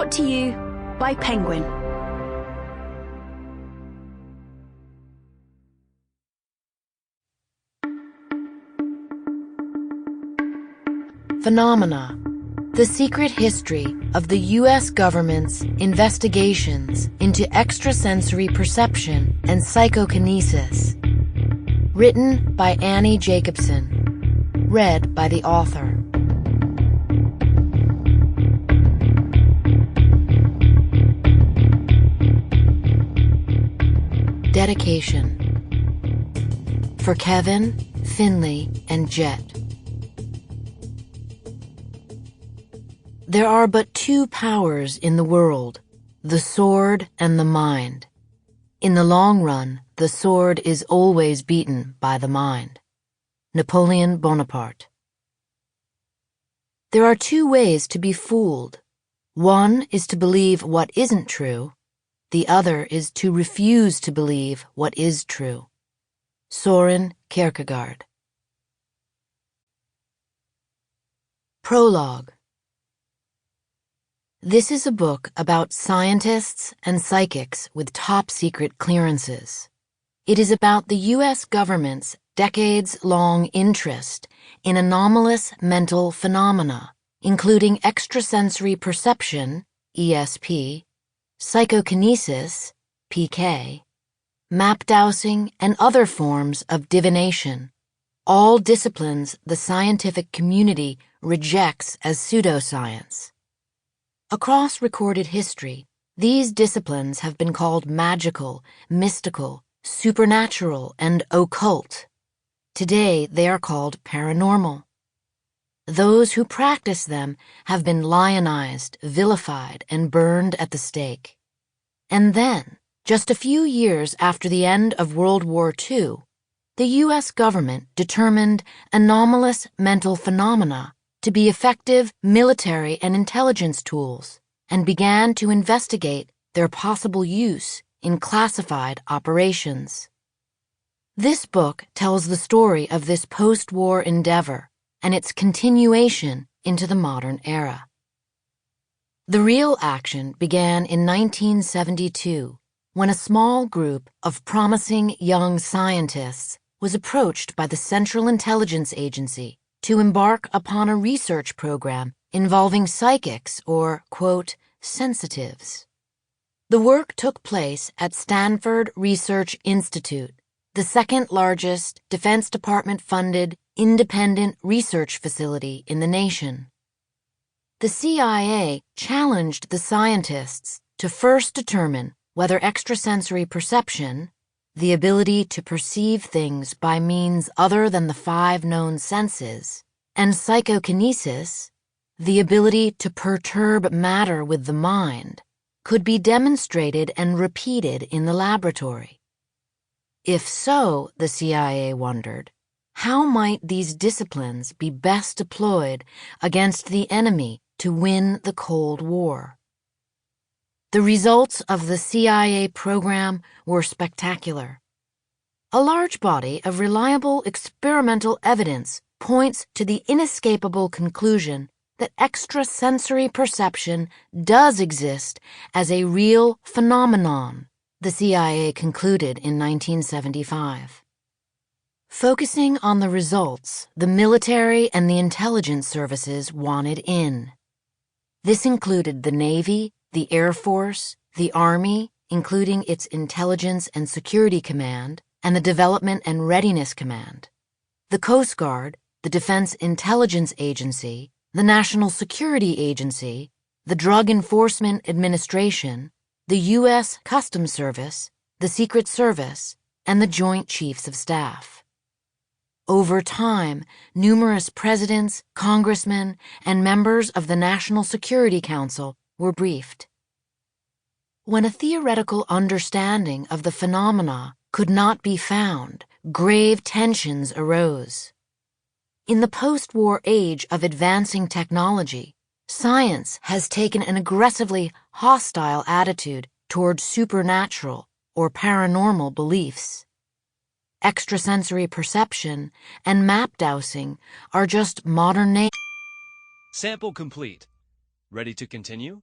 Brought to you by Penguin. Phenomena: the secret history of the U.S. government's investigations into extrasensory perception and psychokinesis. Written by Annie Jacobsen. Read by the author. Dedication. For Kevin, Finley, and Jet. There are but two powers in the world, the sword and the mind. In the long run, the sword is always beaten by the mind. Napoleon Bonaparte. There are two ways to be fooled. One is to believe what isn't true. The other is to refuse to believe what is true. Søren Kierkegaard. Prologue. This is a book about scientists and psychics with top-secret clearances. It is about the U.S. government's decades-long interest in anomalous mental phenomena, including extrasensory perception, ESP, psychokinesis, PK, map dowsing, and other forms of divination, all disciplines the scientific community rejects as pseudoscience. Across recorded history, these disciplines have been called magical, mystical, supernatural, and occult. Today, they are called paranormal. Those who practice them have been lionized, vilified, and burned at the stake. And then, just a few years after the end of World War II, the U.S. government determined anomalous mental phenomena to be effective military and intelligence tools and began to investigate their possible use in classified operations. This book tells the story of this post-war endeavor and its continuation into the modern era. The real action began in 1972 when a small group of promising young scientists was approached by the Central Intelligence Agency to embark upon a research program involving psychics or, quote, sensitives. The work took place at Stanford Research Institute, the second largest Defense Department-funded independent research facility in the nation. The CIA challenged the scientists to first determine whether extrasensory perception, the ability to perceive things by means other than the 5 known senses, and psychokinesis, the ability to perturb matter with the mind, could be demonstrated and repeated in the laboratory. If so, the CIA wondered, how might these disciplines be best deployed against the enemy to win the Cold War? The results of the CIA program were spectacular. A large body of reliable experimental evidence points to the inescapable conclusion that extrasensory perception does exist as a real phenomenon, the CIA concluded in 1975. Focusing on the results, the military and the intelligence services wanted in. This included the Navy, the Air Force, the Army, including its Intelligence and Security Command, and the Development and Readiness Command, the Coast Guard, the Defense Intelligence Agency, the National Security Agency, the Drug Enforcement Administration, the U.S. Customs Service, the Secret Service, and the Joint Chiefs of Staff. Over time, numerous presidents, congressmen, and members of the National Security Council were briefed. When a theoretical understanding of the phenomena could not be found, grave tensions arose. In the post-war age of advancing technology, science has taken an aggressively hostile attitude toward supernatural or paranormal beliefs. Extrasensory perception and map dowsing are just modern names. Sample complete. Ready to continue?